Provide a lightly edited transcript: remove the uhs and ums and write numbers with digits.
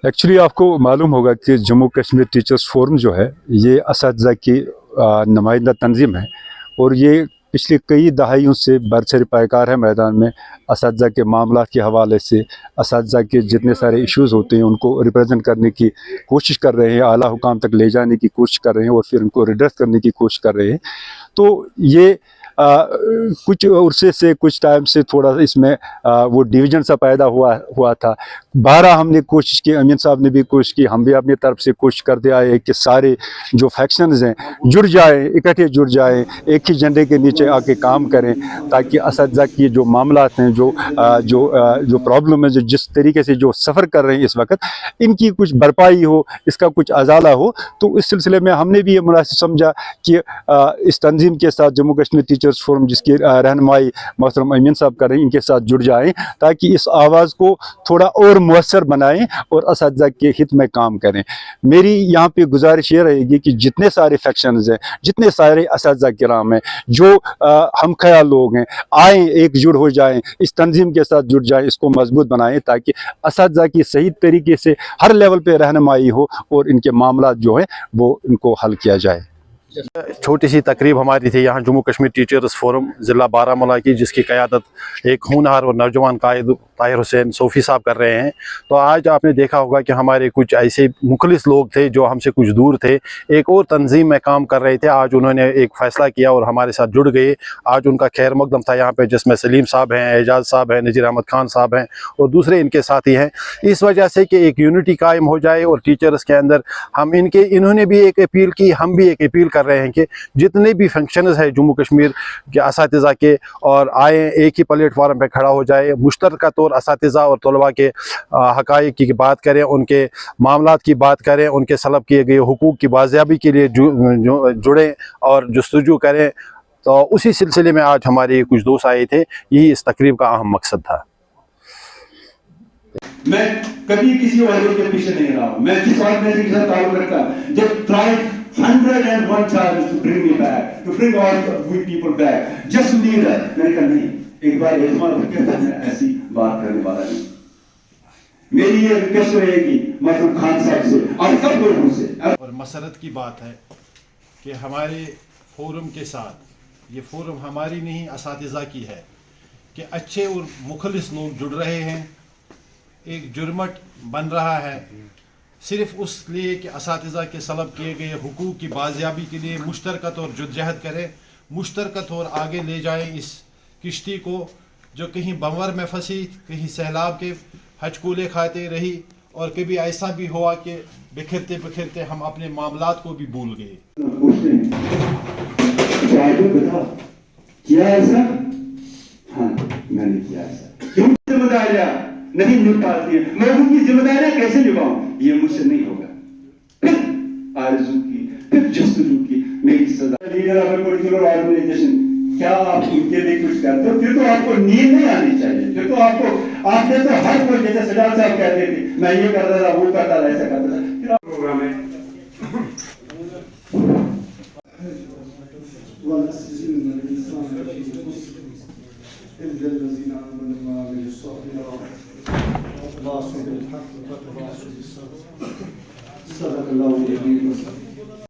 Actually आपको मालूम होगा कि जम्मू कश्मीर टीचर्स फोरम जो है ये असातिज़ा की नुमाइंदा तंजीम है और ये पिछले कई दहाइयों से बरसर पैकार है मैदान में। असातिज़ा के मामला के हवाले से असातिज़ा के जितने सारे इश्यूज़ होते हैं उनको रिप्रेजेंट करने की कोशिश कर रहे हैं, आला हुकाम तक ले जाने की कोशिश कर रहे हैं और फिर उनको रिड्रेस करने की कोशिश कर रहे हैं। तो ये कुछ अरसे से कुछ टाइम से थोड़ा इसमें वो डिवीज़न सा पैदा हुआ था। 12 हमने कोशिश की, अमीन साहब ने भी कोशिश की, हम भी अपनी तरफ से कोशिश करते आए कि सारे जो फैक्शंस हैं जुड़ जाएं, इकट्ठे जुड़ जाएं, एक ही झंडे के नीचे आके काम करें ताकि असातिज़ा की जो मामलात हैं, जो प्रॉब्लम है, जो जिस तरीके से जो सफ़र कर रहे हैं इस वक्त, इनकी कुछ भरपाई हो, इसका कुछ अजाला हो। तो इस सिलसिले में हमने भी ये मुनासिब समझा कि इस तंजीम के साथ जम्मू कश्मीर टीचर्स फोरम जिसकी रहनुमाई मोहतरम अमीन साहब कर रहे हैं, इनके साथ जुड़ जाएं ताकि इस आवाज़ को थोड़ा और मुअस्सर बनाएं और असातिज़ा के हित में काम करें। मेरी यहाँ पे गुजारिश ये रहेगी कि जितने सारे फैक्शंस हैं, जितने सारे असातिज़ा किराम हैं, जो हम ख्याल लोग हैं, आएँ, एकजुट हो जाएं, इस तंजीम के साथ जुड़ जाएं, इसको मजबूत बनाएं ताकि असातिज़ा की सही तरीके से हर लेवल पे रहनुमाई हो और इनके मामला जो हैं वो इनको हल किया जाए। छोटी सी तकरीब हमारी थी यहाँ जम्मू कश्मीर टीचर्स फोरम ज़िला बारामूला की, जिसकी क़यादत एक होनहार और नौजवान कायद ताहिर हुसैन सोफ़ी साहब कर रहे हैं। तो आज आपने देखा होगा कि हमारे कुछ ऐसे मुखलिस लोग थे जो हमसे कुछ दूर थे, एक और तंजीम में काम कर रहे थे। आज उन्होंने एक फ़ैसला किया और हमारे साथ जुड़ गए। आज उनका खैर मकदम था यहाँ पे, जिसमें सलीम साहब हैं, एजाज साहब हैं, नज़ीर अहमद खान साहब हैं और दूसरे इनके साथी हैं। इस वजह से कि एक यूनिटी कायम हो जाए और टीचर्स के अंदर इन्होंने भी एक अपील की, हम भी एक अपील कर रहे हैं कि जितने भी फंक्शंस हैं जम्मू कश्मीर के असातिज़ा के, और आए एक ही प्लेटफार्म पे खड़ा हो जाए, मुश्तरका तौर असातिज़ा और तलबा के हक़ाइक़ की बात करें, उनके मामलात की बात करें, उनके सलब किए गए हुकूक़ की बाज़ियाबी के लिए जुड़ें और जस्तजू करें। तो उसी सिलसिले में आज हमारे कुछ दोस्त आए थे, यही इस तकरीब का अहम मकसद था। मैं कभी किसी वाले के पीछे नहीं रहा हूं। मैं जिस ऑर्गेनाइजेशन के साथ ताल्लुक रखता हूं, जब tried 101 times to bring me back, to bring all we people back, just leader, मैंने कहा नहीं, एक बार एतमाद करके तो मैं ऐसी बात करने वाला नहीं। मेरी ये रिक्वेस्ट रहेगी मतलब खान साहब से और सब लोगों से। और मसरत की बात है कि हमारे फोरम के साथ, ये फोरम हमारी नहीं असातिज़ा की है, कि अच्छे और मुखलिस लोग जुड़ रहे हैं। एक जुर्मट बन रहा है सिर्फ उस लिए कि असातिज़ा के सलब किए गए हुकूक़ की बाज़ियाबी के लिए मुश्तरका तौर जद्दोजहद करें, मुश्तरका तौर आगे ले जाएं इस किश्ती को, जो कहीं बंवर में फंसी, कहीं सैलाब के हचकूले खाते रही और कभी ऐसा भी हुआ कि बिखरते बिखरते हम अपने मामलात को भी भूल गए। किया ऐसा? हाँ, मैंने किया ऐसा। क्यों जिम्मेदारियां नहीं निभा पाती है? मैं उनकी जिम्मेदारियां कैसे निभाऊं? ये मुझसे नहीं होगा। फिर आरज़ू की, फिर जस्तजू की, मेरी सदा। Leader of a particular organisation, क्या आप उनके लिए कुछ करते हो? फिर तो आपको नींद नहीं आनी चाहिए। फिर तो आपने तो हर कोई, जैसे सजाद साहब कहते थे, मैं ये करता था, वो करता था, ऐसा करता था। फिर आप प्रोग्राम है صدق الله العظيم.